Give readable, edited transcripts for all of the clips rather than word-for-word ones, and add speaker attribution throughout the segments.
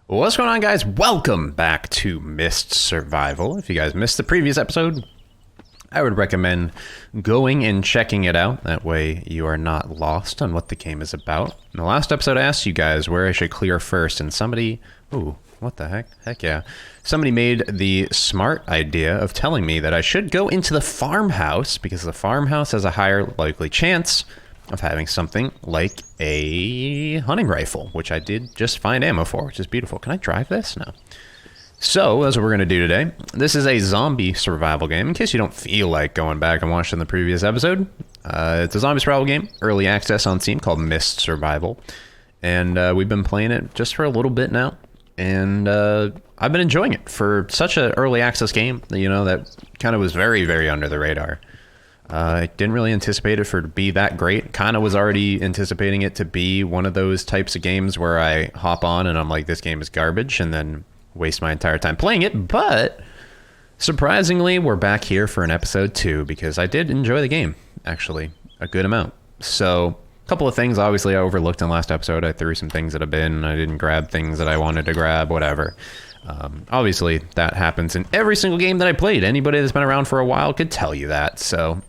Speaker 1: What's going on, guys? Welcome back to Mist Survival. If you guys missed the previous episode, I would recommend going and checking it out. That way you are not lost on what the game is about. In the last episode, I asked you guys where I should clear first, and somebody... Ooh, what the heck? Heck yeah. Somebody made the smart idea of telling me that I should go into the farmhouse, because the farmhouse has a higher likely chance of having something like a hunting rifle, which I did just find ammo for, which is beautiful. Can I drive this? No. So, that's what we're going to do today. This is a zombie survival game, in case you don't feel like going back and watching the previous episode. It's a zombie survival game, early access on Steam, called Mist Survival. And we've been playing it just for a little bit now. And I've been enjoying it for such an early access game, you know, that kind of was very, very under the radar. I didn't really anticipate it to be that great. Kind of was already anticipating it to be one of those types of games where I hop on and I'm like, this game is garbage, and then waste my entire time playing it. But surprisingly, we're back here for an episode 2 because I did enjoy the game, actually, a good amount. So a couple of things, obviously, I overlooked in the last episode. I threw some things at a bin. I didn't grab things that I wanted to grab, whatever. Obviously, that happens in every single game that I played. Anybody that's been around for a while could tell you that, so...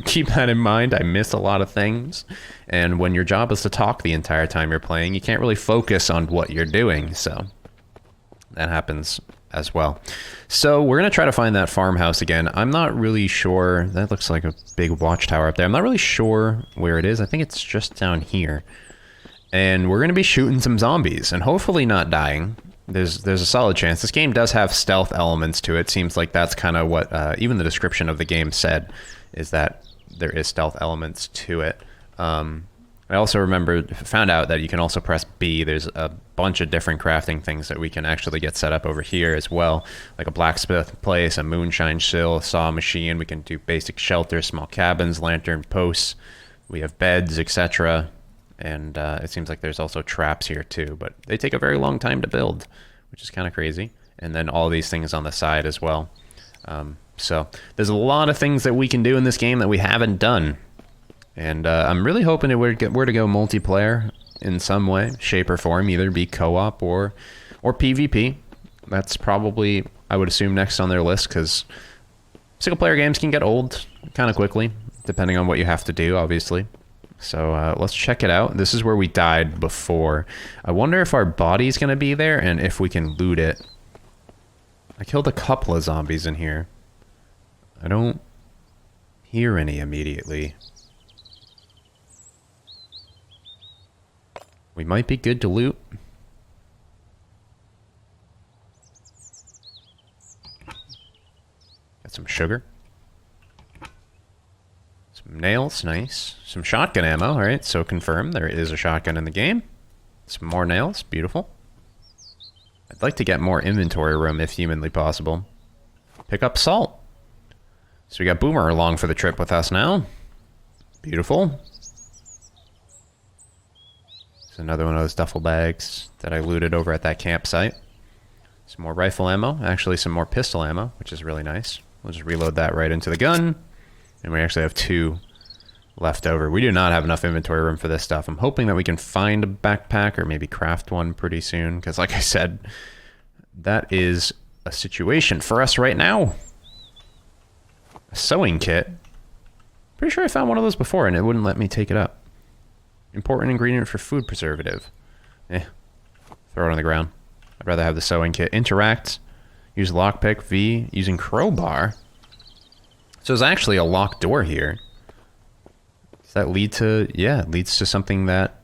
Speaker 1: Keep that in mind. I miss a lot of things, and when your job is to talk the entire time you're playing, you can't really focus on what you're doing, so that happens as well. So we're going to try to find that farmhouse again. I'm not really sure. That looks like a big watchtower up there. I'm not really sure where it is. I think it's just down here, and we're going to be shooting some zombies and hopefully not dying. There's a solid chance. This game does have stealth elements to it. Seems like that's kind of what even the description of the game said, is that there is stealth elements to it. I also found out that you can also press B. There's a bunch of different crafting things that we can actually get set up over here as well, like a blacksmith place, a moonshine sill, a saw machine. We can do basic shelters, small cabins, lantern posts. We have beds, etc. And it seems like there's also traps here too, but they take a very long time to build, which is kind of crazy. And then all these things on the side as well. So there's a lot of things that we can do in this game that we haven't done. And I'm really hoping it were to go multiplayer in some way, shape, or form, either be co-op or PvP. That's probably, I would assume, next on their list, because single-player games can get old kind of quickly, depending on what you have to do, obviously. So let's check it out. This is where we died before. I wonder if our body's going to be there and if we can loot it. I killed a couple of zombies in here. I don't hear any immediately. We might be good to loot. Got some sugar. Some nails, nice. Some shotgun ammo, alright, so confirm there is a shotgun in the game. Some more nails, beautiful. I'd like to get more inventory room if humanly possible. Pick up salt. So we got Boomer along for the trip with us now. Beautiful. It's another one of those duffel bags that I looted over at that campsite. Some more rifle ammo. Actually, some more pistol ammo, which is really nice. We'll just reload that right into the gun. And we actually have 2 left over. We do not have enough inventory room for this stuff. I'm hoping that we can find a backpack or maybe craft one pretty soon. Because like I said, that is a situation for us right now. A sewing kit. Pretty sure I found one of those before and it wouldn't let me take it up. Important ingredient for food preservative. Throw it on the ground. I'd rather have the sewing kit. Interact. Use lockpick. V. Using crowbar. So there's actually a locked door here. Does that lead to... Yeah, it leads to something that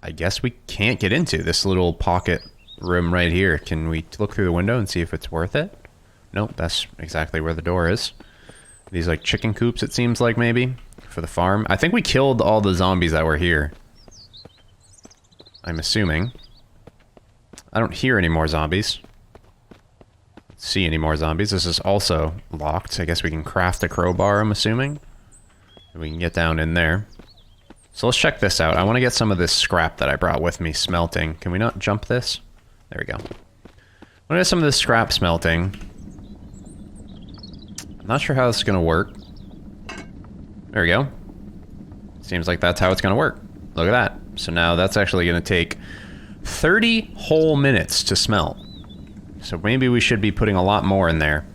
Speaker 1: I guess we can't get into. This little pocket room right here. Can we look through the window and see if it's worth it? Nope, that's exactly where the door is. These like chicken coops, it seems like, maybe, for the farm. I think we killed all the zombies that were here. I'm assuming. I don't hear any more zombies. See any more zombies. This is also locked. I guess we can craft a crowbar, I'm assuming. We can get down in there. So let's check this out. I want to get some of this scrap that I brought with me smelting. Can we not jump this? There we go. I want to get some of this scrap smelting. I'm not sure how this is going to work. There we go. Seems like that's how it's going to work. Look at that. So now that's actually going to take 30 whole minutes to smelt. So maybe we should be putting a lot more in there.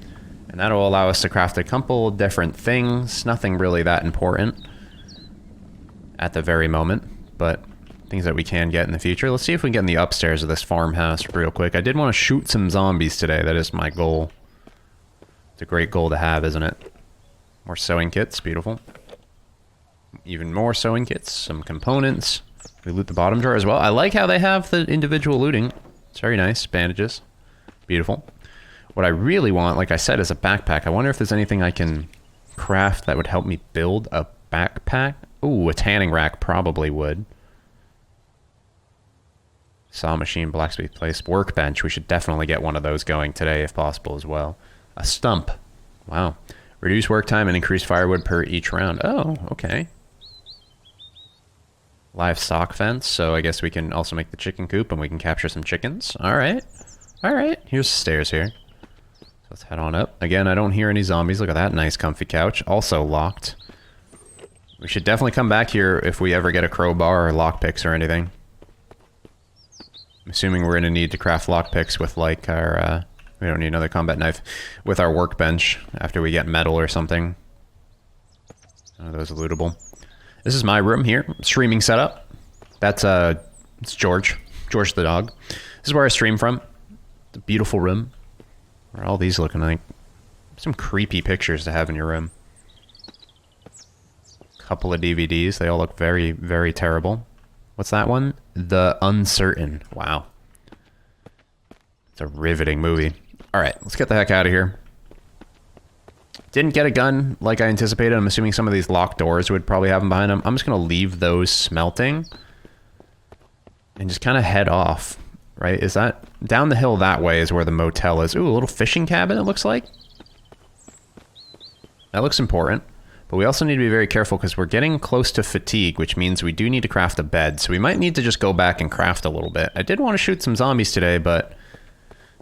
Speaker 1: And that'll allow us to craft a couple different things. Nothing really that important at the very moment, but things that we can get in the future. Let's see if we can get in the upstairs of this farmhouse real quick. I did want to shoot some zombies today. That is my goal. It's a great goal to have, isn't it? More sewing kits. Beautiful. Even more sewing kits. Some components. We loot the bottom drawer as well. I like how they have the individual looting. It's very nice. Bandages. Beautiful. What I really want, like I said, is a backpack. I wonder if there's anything I can craft that would help me build a backpack. Ooh, a tanning rack probably would. Saw machine, blacksmith place, workbench. We should definitely get one of those going today if possible as well. A stump. Wow. Reduce work time and increase firewood per each round. Oh, okay. Livestock fence, so I guess we can also make the chicken coop and we can capture some chickens. Alright. Alright, here's the stairs here. So let's head on up. Again, I don't hear any zombies. Look at that nice comfy couch. Also locked. We should definitely come back here if we ever get a crowbar or lockpicks or anything. I'm assuming we're going to need to craft lockpicks with like our, we don't need another combat knife, with our workbench after we get metal or something. None of those are lootable. This is my room here, streaming setup. That's, it's George. George the dog. This is where I stream from. It's a beautiful room. What are all these looking like? Some creepy pictures to have in your room. Couple of DVDs. They all look very, very terrible. What's that one? The Uncertain. Wow. It's a riveting movie. Alright, let's get the heck out of here. Didn't get a gun like I anticipated. I'm assuming some of these locked doors would probably have them behind them. I'm just going to leave those smelting. And just kind of head off. Right? Is that... Down the hill that way is where the motel is. Ooh, a little fishing cabin it looks like. That looks important. But we also need to be very careful because we're getting close to fatigue, which means we do need to craft a bed. So we might need to just go back and craft a little bit. I did want to shoot some zombies today, but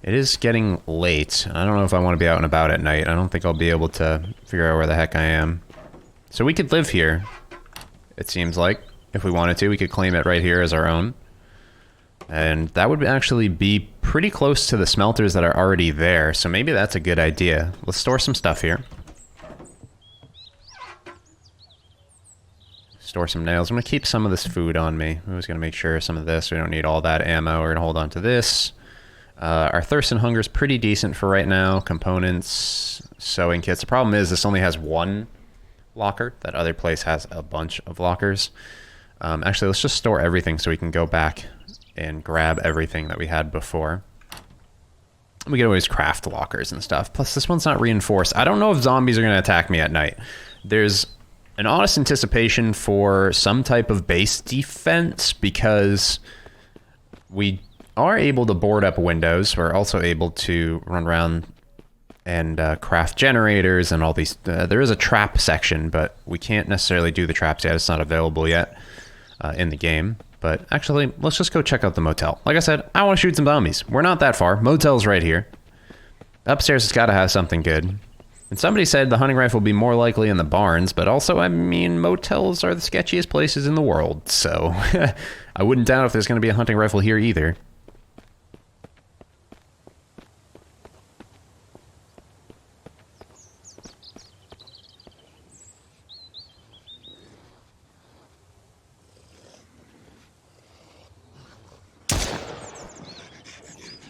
Speaker 1: it is getting late. I don't know if I want to be out and about at night. I don't think I'll be able to figure out where the heck I am. So we could live here, it seems like. If we wanted to, we could claim it right here as our own. And that would actually be pretty close to the smelters that are already there. So maybe that's a good idea. Let's store some stuff here. Store some nails. I'm going to keep some of this food on me. I'm just going to make sure some of this. We don't need all that ammo. We're going to hold on to this. Our thirst and hunger is pretty decent for right now. Components, sewing kits. The problem is this only has one locker. That other place has a bunch of lockers. Actually, let's just store everything so we can go back and grab everything that we had before. We can always craft lockers and stuff. Plus, this one's not reinforced. I don't know if zombies are going to attack me at night. There's an honest anticipation for some type of base defense because we are able to board up windows. We're also able to run around and craft generators and all these. There is a trap section, but we can't necessarily do the traps yet. It's not available yet in the game. But actually, let's just go check out the motel. Like I said, I want to shoot some zombies. We're not that far. Motel's right here. Upstairs has got to have something good. And somebody said the hunting rifle will be more likely in the barns, but also, I mean, motels are the sketchiest places in the world, so I wouldn't doubt if there's going to be a hunting rifle here either.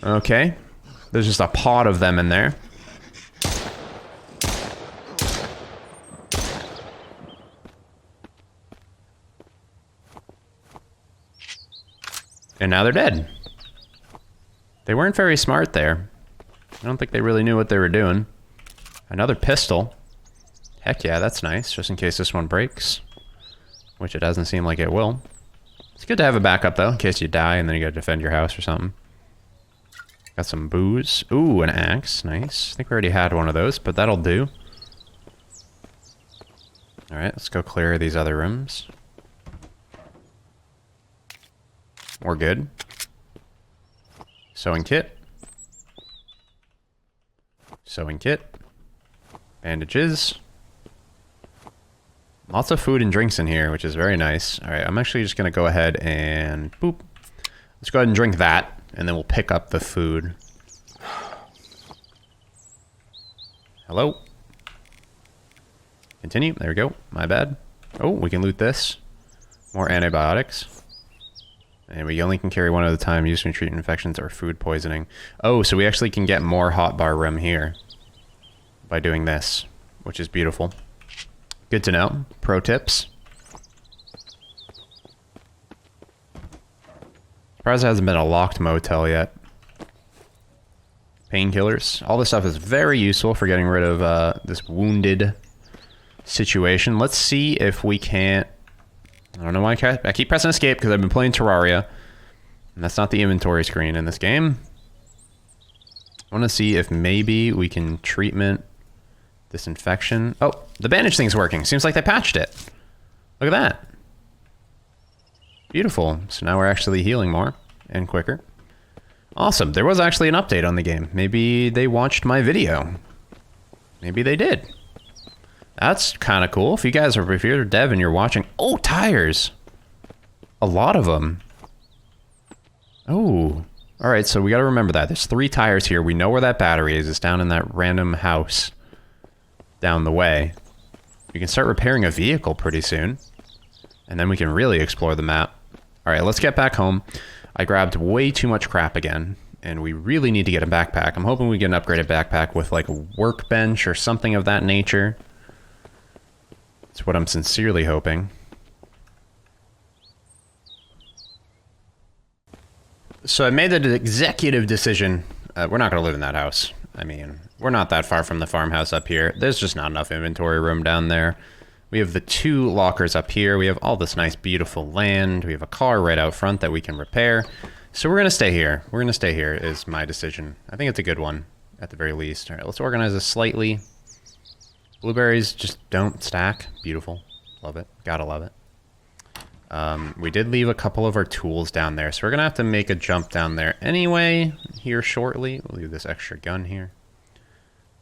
Speaker 1: Okay, there's just a pod of them in there. And now they're dead. They weren't very smart there. I don't think they really knew what they were doing. Another pistol. Heck yeah, that's nice, just in case this one breaks. Which it doesn't seem like it will. It's good to have a backup though, in case you die and then you gotta defend your house or something. Got some booze. Ooh, an axe. Nice. I think we already had one of those, but that'll do. Alright, let's go clear these other rooms. We're good. Sewing kit. Sewing kit. Bandages. Lots of food and drinks in here, which is very nice. Alright, I'm actually just going to go ahead and boop. Let's go ahead and drink that, and then we'll pick up the food. Hello? Continue. There we go. My bad. Oh, we can loot this. More antibiotics. And we only can carry one at a time, used to treat infections or food poisoning. Oh, so we actually can get more hotbar room here by doing this, which is beautiful. Good to know. Pro tips. Surprised it hasn't been a locked motel yet. Painkillers. All this stuff is very useful for getting rid of this wounded situation. Let's see if we can't... I don't know why I keep pressing escape because I've been playing Terraria. And that's not the inventory screen in this game. I want to see if maybe we can treatment this infection. Oh, the bandage thing's working. Seems like they patched it. Look at that. Beautiful. So now we're actually healing more and quicker. Awesome. There was actually an update on the game. Maybe they watched my video. Maybe they did. That's kind of cool. If you guys are, if you're a dev and you're watching... Oh, tires! A lot of them. Oh. Alright, so we gotta remember that. There's 3 tires here. We know where that battery is. It's down in that random house down the way. We can start repairing a vehicle pretty soon. And then we can really explore the map. Alright, let's get back home. I grabbed way too much crap again. And we really need to get a backpack. I'm hoping we get an upgraded backpack with like a workbench or something of that nature. That's what I'm sincerely hoping. So I made the executive decision. We're not going to live in that house. I mean, we're not that far from the farmhouse up here. There's just not enough inventory room down there. We have the 2 lockers up here. We have all this nice, beautiful land. We have a car right out front that we can repair. So we're going to stay here. We're going to stay here is my decision. I think it's a good one, at the very least. All right, let's organize this slightly. Blueberries just don't stack. Beautiful. Love it. Gotta love it. We did leave a couple of our tools down there, so we're gonna have to make a jump down there anyway here shortly. We'll leave this extra gun here.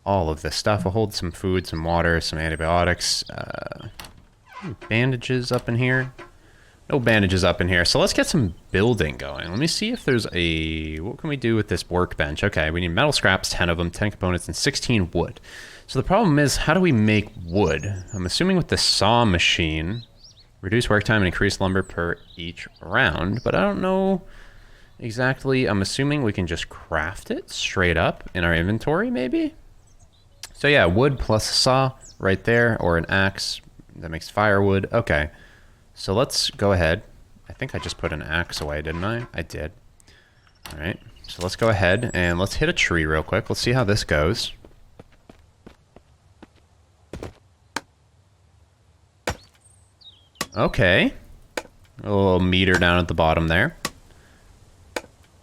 Speaker 1: All of this stuff. We'll hold some food, some water, some antibiotics. Bandages up in here. No bandages up in here. So let's get some building going. Let me see if there's a... What can we do with this workbench? Okay, we need metal scraps, 10 of them, 10 components, and 16 wood. So the problem is, how do we make wood? I'm assuming with the saw machine, reduce work time and increase lumber per each round, but I don't know exactly. I'm assuming we can just craft it straight up in our inventory, maybe? So yeah, wood plus a saw right there, or an axe that makes firewood. Okay, so let's go ahead. I think I just put an axe away, didn't I? I did. All right, so let's go ahead and let's hit a tree real quick. Let's see how this goes. Okay, a little meter down at the bottom there.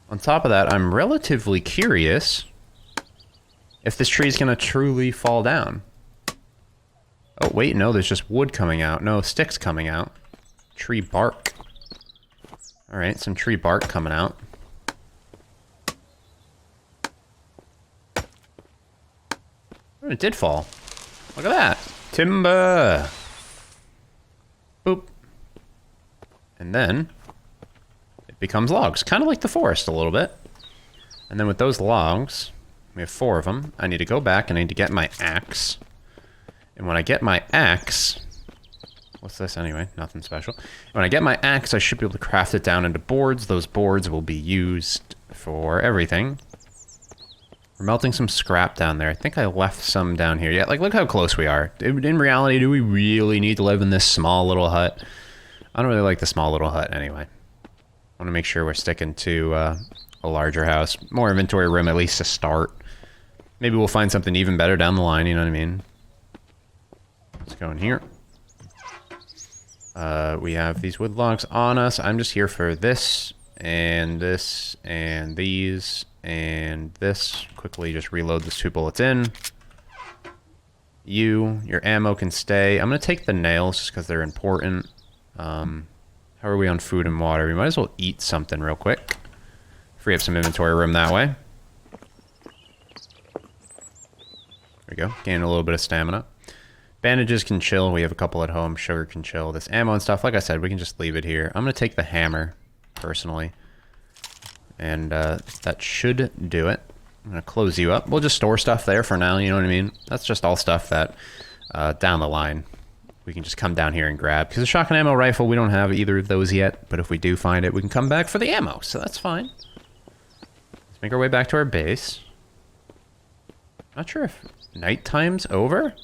Speaker 1: On top of that, I'm relatively curious if this tree is going to truly fall down. Oh, wait, no, there's just wood coming out. No, sticks coming out. Tree bark. All right, some tree bark coming out. Oh, it did fall. Look at that. Timber. Boop. And then it becomes logs, kind of like the forest a little bit. And then with those logs, we have 4 of them. I need to go back and I need to get my axe. And when I get my axe, what's this anyway? Nothing special. When I get my axe, I should be able to craft it down into boards. Those boards will be used for everything. We're melting some scrap down there. I think I left some down here. Yeah, like, look how close we are. In reality, do we really need to live in this small little hut? I don't really like the small little hut anyway. I want to make sure we're sticking to a larger house. More inventory room, at least to start. Maybe we'll find something even better down the line, you know what I mean? Let's go in here. We have these wood logs on us. I'm just here for this, and this, and these, and this. Quickly just reload this 2 bullets in. Your ammo can stay. I'm going to take the nails just because they're important. How are we on food and water? We might as well eat something real quick. Free up some inventory room that way. There we go. Gain a little bit of stamina. Bandages can chill. We have a couple at home. Sugar can chill. This ammo and stuff, like I said, we can just leave it here. I'm going to take the hammer, personally. And that should do it. I'm going to close you up. We'll just store stuff there for now, you know what I mean? That's just all stuff that down the line we can just come down here and grab. Because the shotgun ammo rifle, we don't have either of those yet. But if we do find it, we can come back for the ammo. So that's fine. Let's make our way back to our base. Not sure if nighttime's over?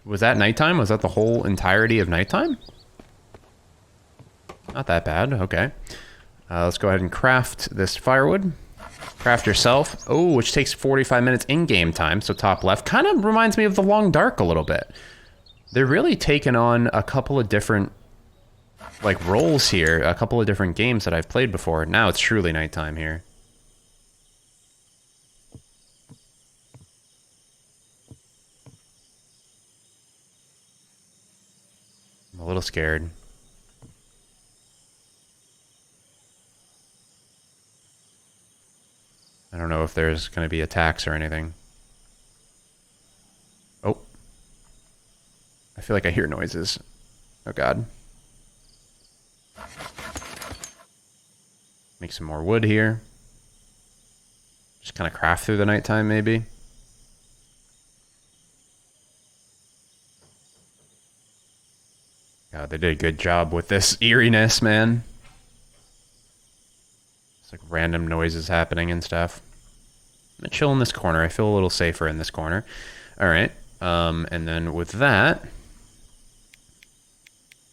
Speaker 1: Was that nighttime? Was that the whole entirety of nighttime? Not that bad, okay. Let's go ahead and craft this firewood. Craft yourself. Oh, which takes 45 minutes in-game time, so top left. Kind of reminds me of The Long Dark a little bit. They're really taking on a couple of different, like, roles here. A couple of different games that I've played before. Now it's truly nighttime here. I'm a little scared. I don't know if there's going to be attacks or anything. Oh. I feel like I hear noises. Oh god. Make some more wood here. Just kind of craft through the nighttime maybe. God, they did a good job with this eeriness, man. It's like random noises happening and stuff. I'm gonna chill in this corner. I feel a little safer in this corner. Alright. And then with that,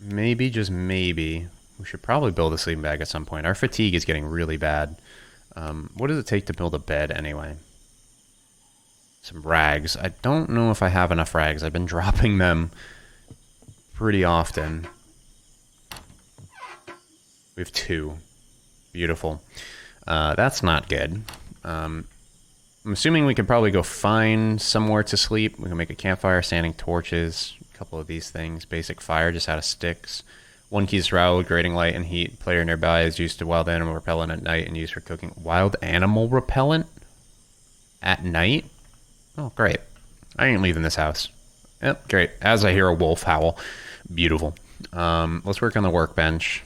Speaker 1: maybe, just maybe, we should probably build a sleeping bag at some point. Our fatigue is getting really bad. What does it take to build a bed anyway? Some rags. I don't know if I have enough rags. I've been dropping them pretty often. We have 2. Beautiful. That's not good. I'm assuming we could probably go find somewhere to sleep. We can make a campfire, standing torches, a couple of these things. Basic fire just out of sticks. 1 key survival, grading light and heat. Player nearby is used to wild animal repellent at night and used for cooking. Wild animal repellent? At night? Oh, great. I ain't leaving this house. Yep, great. As I hear a wolf howl. Beautiful. Let's work on the workbench.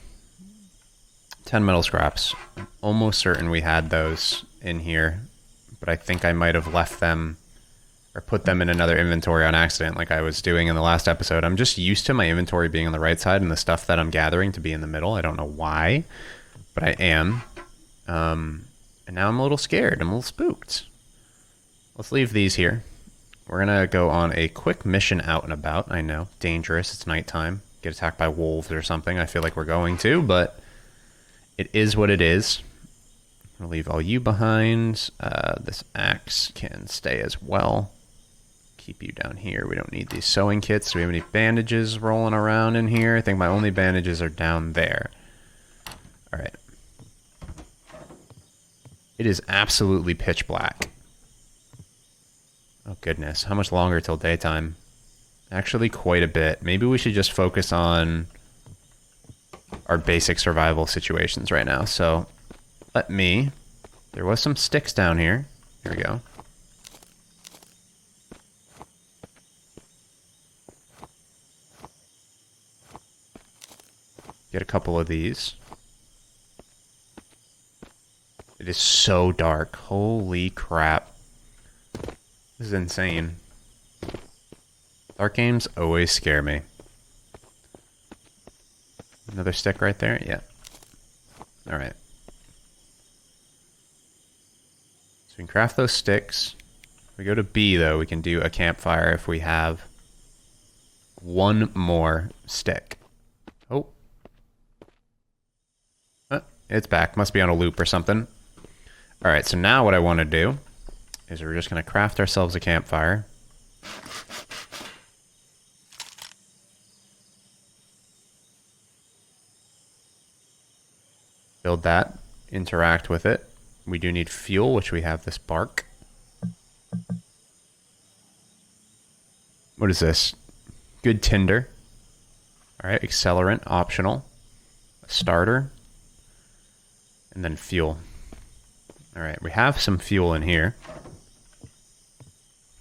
Speaker 1: 10 metal scraps. I'm almost certain we had those in here, but I think I might have left them or put them in another inventory on accident like I was doing in the last episode. I'm just used to my inventory being on the right side and the stuff that I'm gathering to be in the middle. I don't know why, but I am. And now I'm a little scared. I'm a little spooked. Let's leave these here. We're going to go on a quick mission out and about. I know, dangerous. It's nighttime. Get attacked by wolves or something. I feel like we're going to, but it is what it is. I'll leave all you behind. This axe can stay as well. Keep you down here. We don't need these sewing kits. Do we have any bandages rolling around in here? I think my only bandages are down there. All right. It is absolutely pitch black. Oh goodness, how much longer till daytime? Actually quite a bit. Maybe we should just focus on our basic survival situations right now. So there was some sticks down here. Here we go. Get a couple of these. It is so dark. Holy crap. This is insane. Dark games always scare me. Another stick right there? Yeah. Alright. So we can craft those sticks. If we go to B, though, we can do a campfire if we have 1 more stick. Oh. It's back. Must be on a loop or something. Alright, so now what I want to do is we're just going to craft ourselves a campfire. Build that. Interact with it. We do need fuel, which we have this bark. What is this? Good tinder. Alright, accelerant, optional. A starter. And then fuel. Alright, we have some fuel in here.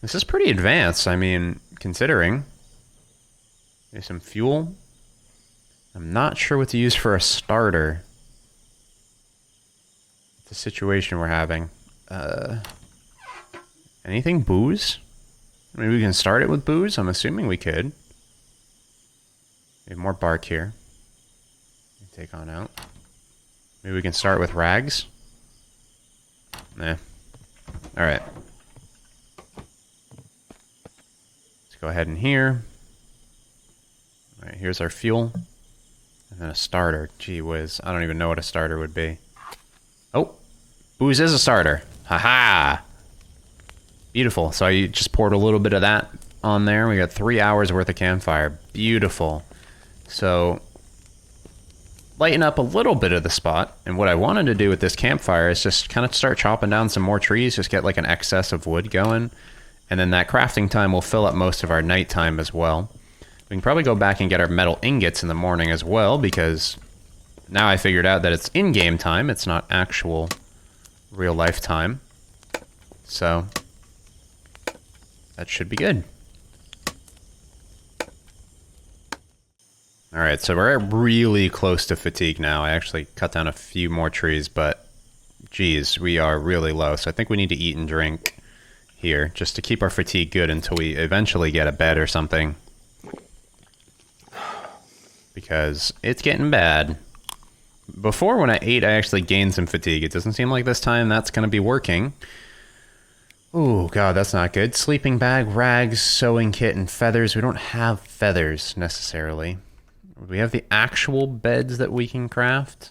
Speaker 1: This is pretty advanced, I mean, considering. There's some fuel. I'm not sure what to use for a starter. The situation we're having. Anything booze? Maybe we can start it with booze? I'm assuming we could. We have more bark here. Take on out. Maybe we can start with rags? Nah. Alright. Let's go ahead in here. Alright, here's our fuel. And then a starter. Gee whiz. I don't even know what a starter would be. Oh! Booze is a starter. Haha! Beautiful. So I just poured a little bit of that on there. We got 3 hours worth of campfire. Beautiful. So, lighten up a little bit of the spot. And what I wanted to do with this campfire is just kind of start chopping down some more trees. Just get like an excess of wood going. And then that crafting time will fill up most of our nighttime as well. We can probably go back and get our metal ingots in the morning as well, because now I figured out that it's in-game time. It's not actual real-life time. So, that should be good. Alright, so we're really close to fatigue now. I actually cut down a few more trees, but geez, we are really low. So I think we need to eat and drink here just to keep our fatigue good until we eventually get a bed or something. Because it's getting bad. Before, when I ate, I actually gained some fatigue. It doesn't seem like this time that's going to be working. Oh, God, that's not good. Sleeping bag, rags, sewing kit, and feathers. We don't have feathers, necessarily. We have the actual beds that we can craft.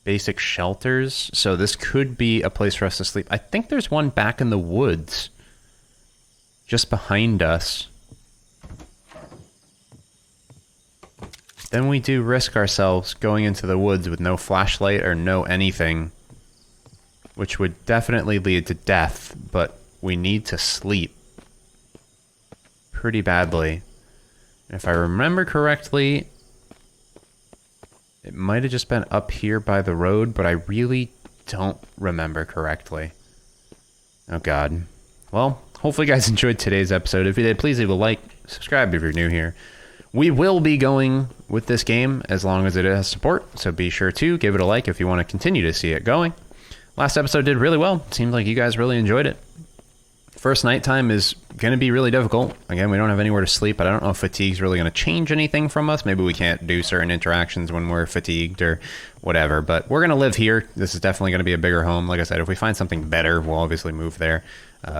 Speaker 1: Basic shelters. So this could be a place for us to sleep. I think there's one back in the woods. Just behind us. Then we do risk ourselves going into the woods with no flashlight or no anything, which would definitely lead to death, but we need to sleep pretty badly. If I remember correctly, it might have just been up here by the road, but I really don't remember correctly. Oh God. Well, hopefully you guys enjoyed today's episode. If you did, please leave a like, subscribe if you're new here. We will be going with this game as long as it has support, so be sure to give it a like if you want to continue to see it going. Last episode did really well. Seemed like you guys really enjoyed it. First nighttime is going to be really difficult. Again, we don't have anywhere to sleep. I don't know if fatigue's really going to change anything from us. Maybe we can't do certain interactions when we're fatigued or whatever, but we're going to live here. This is definitely going to be a bigger home. Like I said, if we find something better, we'll obviously move there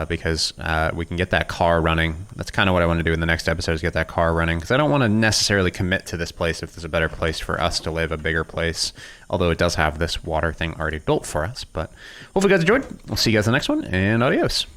Speaker 1: because we can get that car running. That's kind of what I want to do in the next episode is get that car running because I don't want to necessarily commit to this place if there's a better place for us to live, a bigger place, although it does have this water thing already built for us. But hopefully you guys enjoyed. We'll see you guys in the next one, and adios.